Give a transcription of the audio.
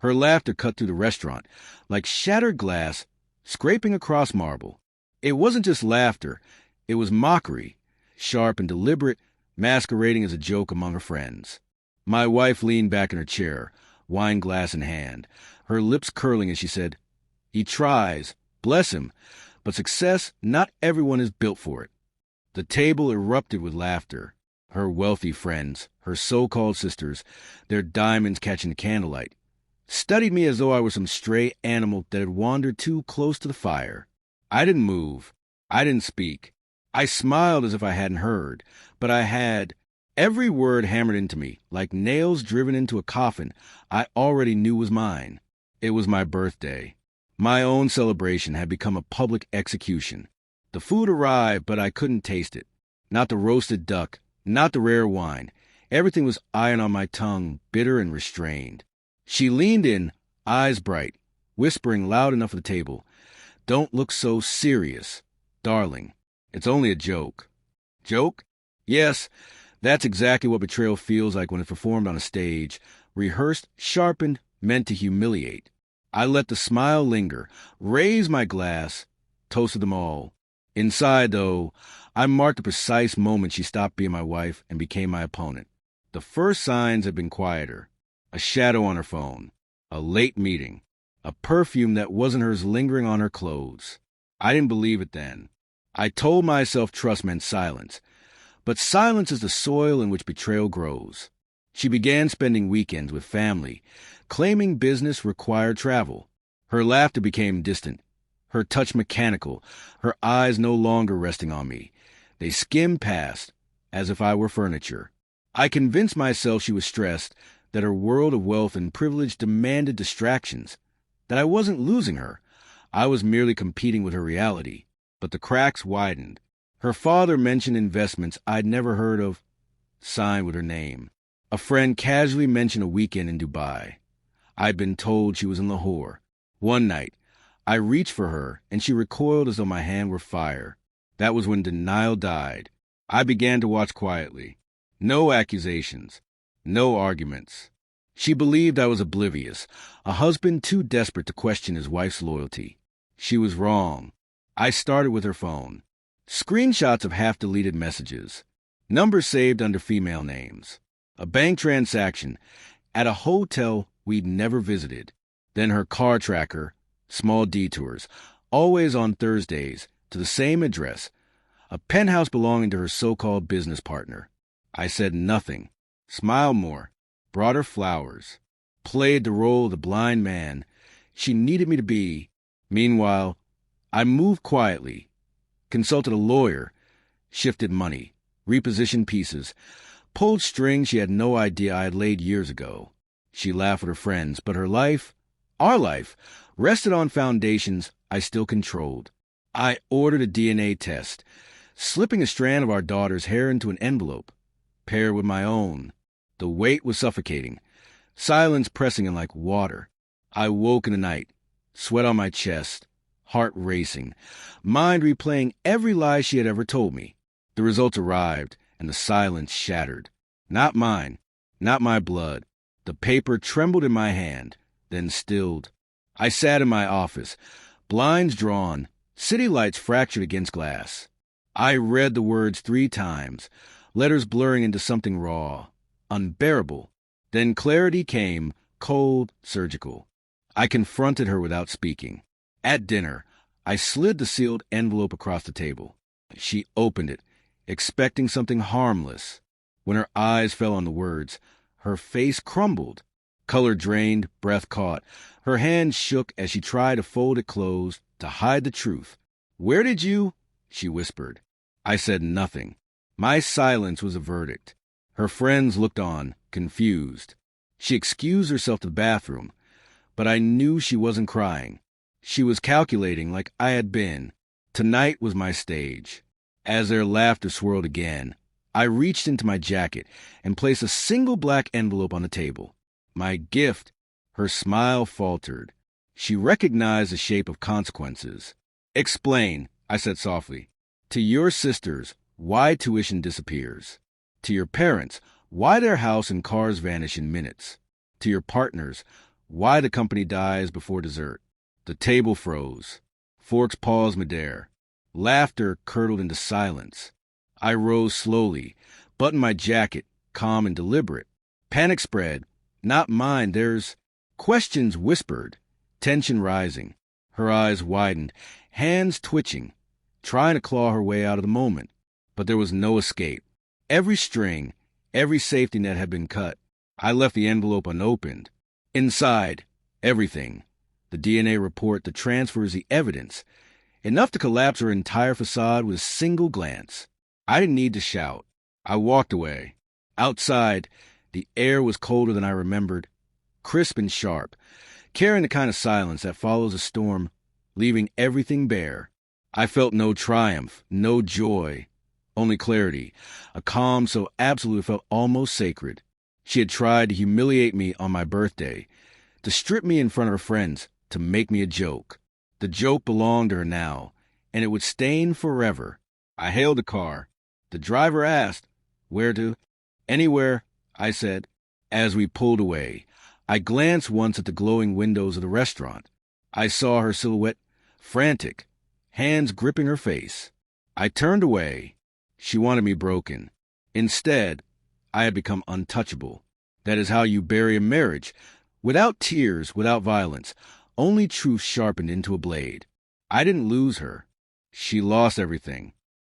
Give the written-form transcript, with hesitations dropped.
Her laughter cut through the restaurant, like shattered glass scraping across marble. It wasn't just laughter, it was mockery, sharp and deliberate, masquerading as a joke among her friends. My wife leaned back in her chair, wine glass in hand, her lips curling as she said, "He tries, bless him, but success, not everyone is built for it." The table erupted with laughter. Her wealthy friends, her so-called sisters, their diamonds catching the candlelight, studied me as though I were some stray animal that had wandered too close to the fire. I didn't move. I didn't speak. I smiled as if I hadn't heard, but I had. Every word hammered into me, like nails driven into a coffin I already knew was mine. It was my birthday. My own celebration had become a public execution. The food arrived, but I couldn't taste it. Not the roasted duck, not the rare wine. Everything was iron on my tongue, bitter and restrained. She leaned in, eyes bright, whispering loud enough at the table, "Don't look so serious, darling. It's only a joke." Joke? Yes, that's exactly what betrayal feels like when it's performed on a stage, rehearsed, sharpened, meant to humiliate. I let the smile linger, raised my glass, toasted them all. Inside, though, I marked the precise moment she stopped being my wife and became my opponent. The first signs had been quieter. A shadow on her phone, a late meeting, a perfume that wasn't hers lingering on her clothes. I didn't believe it then. I told myself trust meant silence, but silence is the soil in which betrayal grows. She began spending weekends with family, claiming business required travel. Her laughter became distant, her touch mechanical, her eyes no longer resting on me. They skimmed past, as if I were furniture. I convinced myself she was stressed, that her world of wealth and privilege demanded distractions, that I wasn't losing her. I was merely competing with her reality. But the cracks widened. Her father mentioned investments I'd never heard of, signed with her name. A friend casually mentioned a weekend in Dubai. I'd been told she was in Lahore. One night, I reached for her, and she recoiled as though my hand were fire. That was when denial died. I began to watch quietly. No accusations. No arguments. She believed I was oblivious, a husband too desperate to question his wife's loyalty. She was wrong. I started with her phone. Screenshots of half-deleted messages. Numbers saved under female names. A bank transaction at a hotel we'd never visited. Then her car tracker, small detours, always on Thursdays, to the same address. A penthouse belonging to her so-called business partner. I said nothing. Smiled more, brought her flowers, played the role of the blind man she needed me to be. Meanwhile, I moved quietly, consulted a lawyer, shifted money, repositioned pieces, pulled strings she had no idea I had laid years ago. She laughed with her friends, but her life, our life, rested on foundations I still controlled. I ordered a DNA test, slipping a strand of our daughter's hair into an envelope, paired with my own. The weight was suffocating, silence pressing in like water. I woke in the night, sweat on my chest, heart racing, mind replaying every lie she had ever told me. The results arrived, and the silence shattered. Not mine, not my blood. The paper trembled in my hand, then stilled. I sat in my office, blinds drawn, city lights fractured against glass. I read the words 3 times, letters blurring into something raw, unbearable. Then clarity came, cold, surgical. I confronted her without speaking. At dinner, I slid the sealed envelope across the table. She opened it, expecting something harmless. When her eyes fell on the words, her face crumbled. Color drained, breath caught. Her hand shook as she tried to fold it closed, to hide the truth. "Where did you?" she whispered. I said nothing. My silence was a verdict. Her friends looked on, confused. She excused herself to the bathroom, but I knew she wasn't crying. She was calculating like I had been. Tonight was my stage. As their laughter swirled again, I reached into my jacket and placed a single black envelope on the table. My gift. Her smile faltered. She recognized the shape of consequences. "Explain," I said softly. "To your sisters, why tuition disappears. To your parents, why their house and cars vanish in minutes. To your partners, Why the company dies before dessert. The table froze. Forks paused midair. Laughter curdled into silence. I rose slowly, buttoned my jacket, calm and deliberate. Panic spread. Not mine, there's... Questions whispered. Tension rising. Her eyes widened, hands twitching, trying to claw her way out of the moment. But there was no escape. Every string, every safety net had been cut. I left the envelope unopened. Inside, everything. The DNA report, the transfers, the evidence. Enough to collapse her entire facade with a single glance. I didn't need to shout. I walked away. Outside, the air was colder than I remembered, crisp and sharp, carrying the kind of silence that follows a storm, leaving everything bare. I felt no triumph, no joy, only clarity, a calm so absolute it felt almost sacred. She had tried to humiliate me on my birthday, to strip me in front of her friends, to make me a joke. The joke belonged to her now, and it would stain forever. I hailed a car. The driver asked, "Where to?" "Anywhere," I said. As we pulled away, I glanced once at the glowing windows of the restaurant. I saw her silhouette, frantic, hands gripping her face. I turned away. She wanted me broken. Instead, I had become untouchable. That is how you bury a marriage. Without tears, without violence, only truth sharpened into a blade. I didn't lose her. She lost everything.